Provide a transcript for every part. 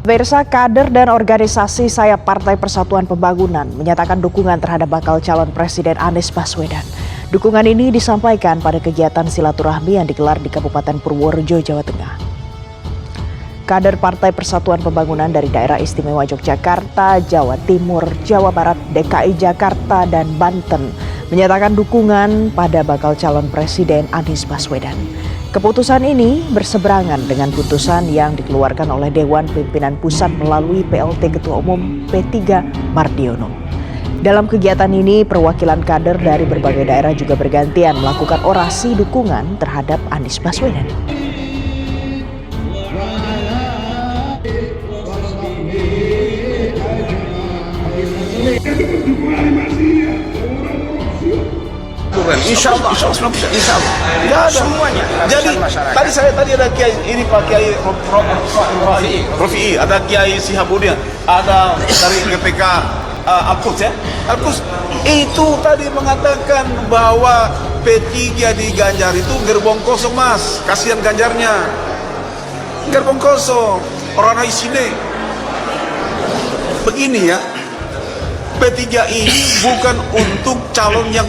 Pemirsa, kader dan organisasi sayap Partai Persatuan Pembangunan menyatakan dukungan terhadap bakal calon Presiden Anies Baswedan. Dukungan ini disampaikan pada kegiatan silaturahmi yang digelar di Kabupaten Purworejo, Jawa Tengah. Kader Partai Persatuan Pembangunan dari daerah istimewa Yogyakarta, Jawa Timur, Jawa Barat, DKI Jakarta, dan Banten menyatakan dukungan pada bakal calon Presiden Anies Baswedan. Keputusan ini berseberangan dengan putusan yang dikeluarkan oleh Dewan Pimpinan Pusat melalui PLT Ketua Umum P3 Mardiono. Dalam kegiatan ini, perwakilan kader dari berbagai daerah juga bergantian melakukan orasi dukungan terhadap Anies Baswedan. Insya Allah. Tidak ada semuanya. Jadi tadi ada Kiai ini Pak Kiai Rofi'i, ada Kiai Sihabudin, ada dari GPK Alquds ya. Alquds itu tadi mengatakan bahwa P3 di Ganjar itu gerbong kosong, Mas. Kasihan Ganjarnya. Gerbong kosong. Orang sini. Begini ya. P3 ini bukan untuk calon yang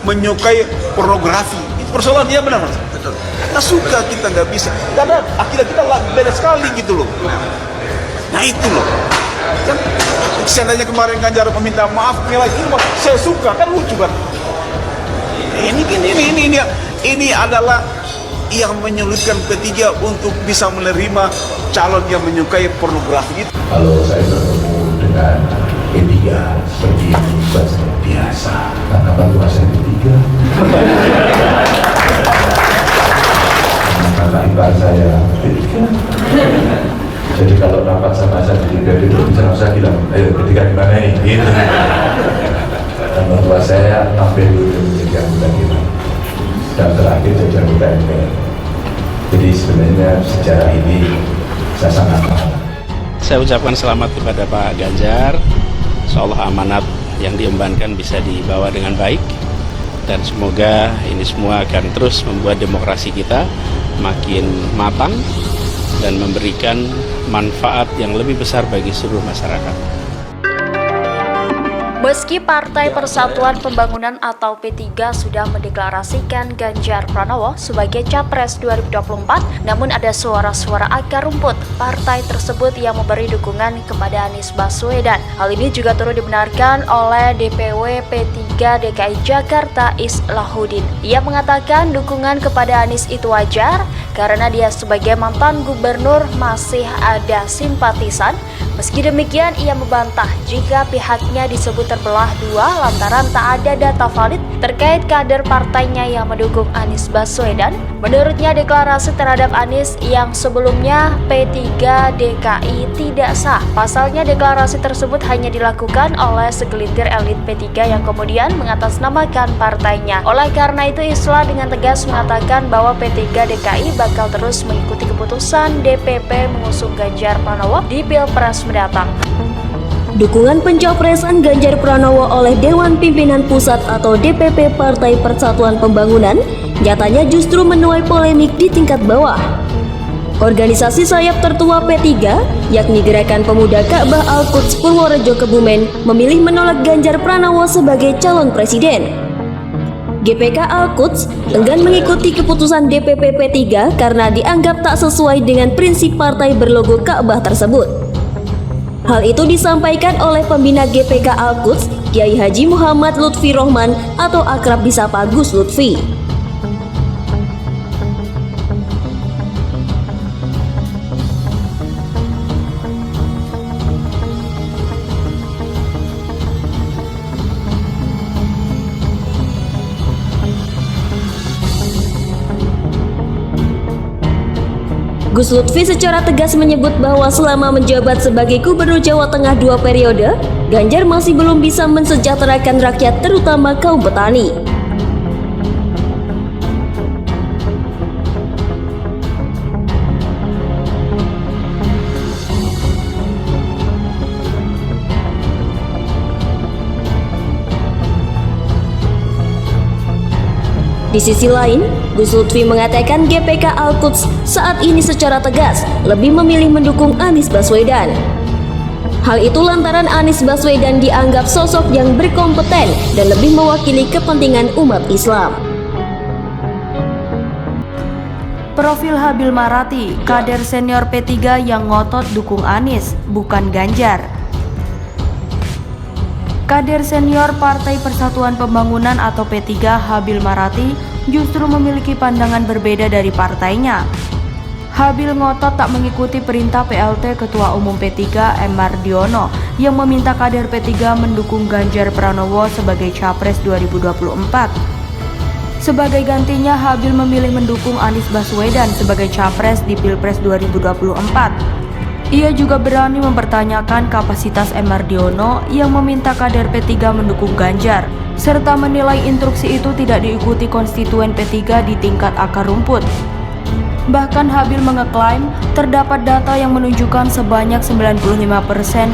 menyukai pornografi. Itu persoalan dia, benar Mas? Betul. Nggak suka kita, nggak bisa. Karena akidah kita beda sekali gitu loh. Nah itu loh. Kan seandainya kemarin Ganjar meminta maaf, ini saya suka, kan lucu kan? Ini adalah yang menyulitkan P3 untuk bisa menerima calon yang menyukai pornografi itu. Kalau saya bertemu dengan P3 seperti biasa, karena baru saya P3 karena ibadah saya P3. Jadi kalau rapat sama saya P3 itu bicara saya bilang, ayo P3 gimana ini? Gitu. Dan mertua saya tampil dulu menjadi anggota kita dan terakhir jadi anggota MPR. Jadi sebenarnya sejarah ini saya sangat paham. Saya ucapkan selamat kepada Pak Ganjar. Insyaallah amanat yang diembankan bisa dibawa dengan baik, dan semoga ini semua akan terus membuat demokrasi kita makin matang dan memberikan manfaat yang lebih besar bagi seluruh masyarakat. Meski Partai Persatuan Pembangunan atau P3 sudah mendeklarasikan Ganjar Pranowo sebagai Capres 2024, namun ada suara-suara akar rumput partai tersebut yang memberi dukungan kepada Anies Baswedan. Hal ini juga turut dibenarkan oleh DPW P3 DKI Jakarta Islahuddin. Ia mengatakan dukungan kepada Anies itu wajar karena dia sebagai mantan gubernur masih ada simpatisan. Meski demikian, ia membantah jika pihaknya disebut terbelah dua lantaran tak ada data valid terkait kader partainya yang mendukung Anies Baswedan. Menurutnya, deklarasi terhadap Anies yang sebelumnya P3 DKI tidak sah. Pasalnya, deklarasi tersebut hanya dilakukan oleh segelintir elit P3 yang kemudian mengatasnamakan partainya. Oleh karena itu, Islah dengan tegas mengatakan bahwa P3 DKI bakal terus mengikuti keputusan DPP mengusung Ganjar Pranowo di Pilpres mendatang. Dukungan pencapresan Ganjar Pranowo oleh Dewan Pimpinan Pusat atau DPP Partai Persatuan Pembangunan nyatanya justru menuai polemik di tingkat bawah. Organisasi sayap tertua P3, yakni Gerakan Pemuda Ka'bah Al-Quds Purworejo Kebumen, memilih menolak Ganjar Pranowo sebagai calon presiden. GPK Al-Quds enggan mengikuti keputusan DPP P3 karena dianggap tak sesuai dengan prinsip partai berlogo Ka'bah tersebut. Hal itu disampaikan oleh pembina GPK Al-Quds, Kiai Haji Muhammad Lutfi Rohman atau akrab disapa Gus Lutfi. Gus Lutfi secara tegas menyebut bahwa selama menjabat sebagai Gubernur Jawa Tengah 2 periode, Ganjar masih belum bisa mensejahterakan rakyat terutama kaum petani. Di sisi lain, Gus Lutfi mengatakan GPK Al-Quds saat ini secara tegas lebih memilih mendukung Anies Baswedan. Hal itu lantaran Anies Baswedan dianggap sosok yang berkompeten dan lebih mewakili kepentingan umat Islam. Profil Habil Marati, kader senior P3 yang ngotot dukung Anies, bukan Ganjar. Kader senior Partai Persatuan Pembangunan atau P3 Habil Marati justru memiliki pandangan berbeda dari partainya. Habil ngotot tak mengikuti perintah PLT Ketua Umum P3 M. Mardiono yang meminta kader P3 mendukung Ganjar Pranowo sebagai Capres 2024. Sebagai gantinya, Habil memilih mendukung Anies Baswedan sebagai Capres di Pilpres 2024. Ia juga berani mempertanyakan kapasitas M. Mardiono yang meminta kader P3 mendukung Ganjar, serta menilai instruksi itu tidak diikuti konstituen P3 di tingkat akar rumput. Bahkan Habil mengeklaim terdapat data yang menunjukkan sebanyak 95%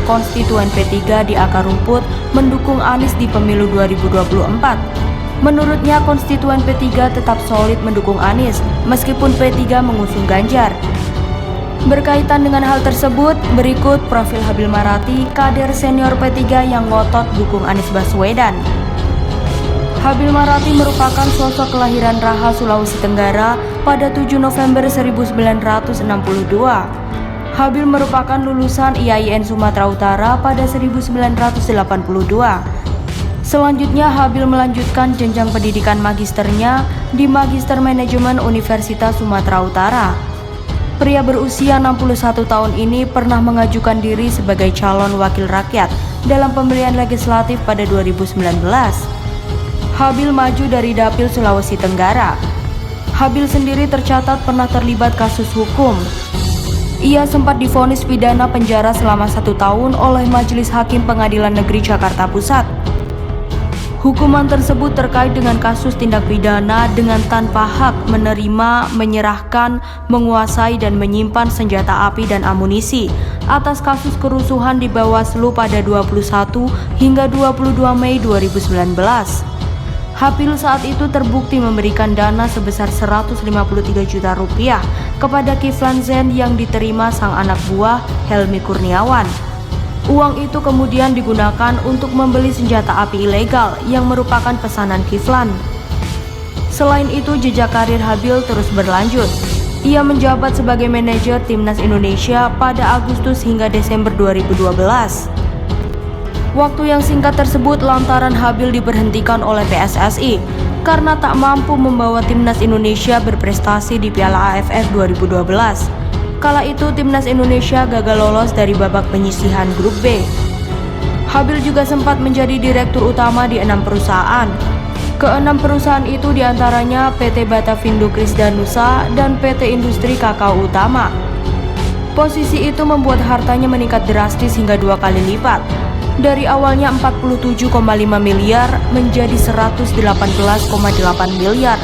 konstituen P3 di akar rumput mendukung Anies di pemilu 2024. Menurutnya, konstituen P3 tetap solid mendukung Anies meskipun P3 mengusung Ganjar. Berkaitan dengan hal tersebut, berikut profil Habil Marati, kader senior P3 yang ngotot dukung Anies Baswedan. Habil Marati merupakan sosok kelahiran Raha, Sulawesi Tenggara pada 7 November 1962. Habil merupakan lulusan IAIN Sumatera Utara pada 1982. Selanjutnya, Habil melanjutkan jenjang pendidikan magisternya di Magister Manajemen Universitas Sumatera Utara. Pria berusia 61 tahun ini pernah mengajukan diri sebagai calon wakil rakyat dalam pemilihan legislatif pada 2019. Habil maju dari Dapil Sulawesi Tenggara. Habil sendiri tercatat pernah terlibat kasus hukum. Ia sempat divonis pidana penjara selama 1 tahun oleh Majelis Hakim Pengadilan Negeri Jakarta Pusat. Hukuman tersebut terkait dengan kasus tindak pidana dengan tanpa hak menerima, menyerahkan, menguasai dan menyimpan senjata api dan amunisi atas kasus kerusuhan di Bawaslu pada 21 hingga 22 Mei 2019. Habil saat itu terbukti memberikan dana sebesar 153 juta rupiah kepada Kiflan Zain yang diterima sang anak buah Helmi Kurniawan. Uang itu kemudian digunakan untuk membeli senjata api ilegal yang merupakan pesanan Kiflan. Selain itu, jejak karir Habil terus berlanjut. Ia menjabat sebagai manajer Timnas Indonesia pada Agustus hingga Desember 2012. Waktu yang singkat tersebut lantaran Habil diberhentikan oleh PSSI karena tak mampu membawa Timnas Indonesia berprestasi di Piala AFF 2012. Kala itu Timnas Indonesia gagal lolos dari babak penyisihan grup B. Habil juga sempat menjadi direktur utama di 6 perusahaan. Ke-6 perusahaan itu diantaranya PT Batavindo Krisdanusa dan PT Industri Kakao Utama. Posisi itu membuat hartanya meningkat drastis hingga 2 kali lipat. Dari awalnya 47,5 miliar menjadi 118,8 miliar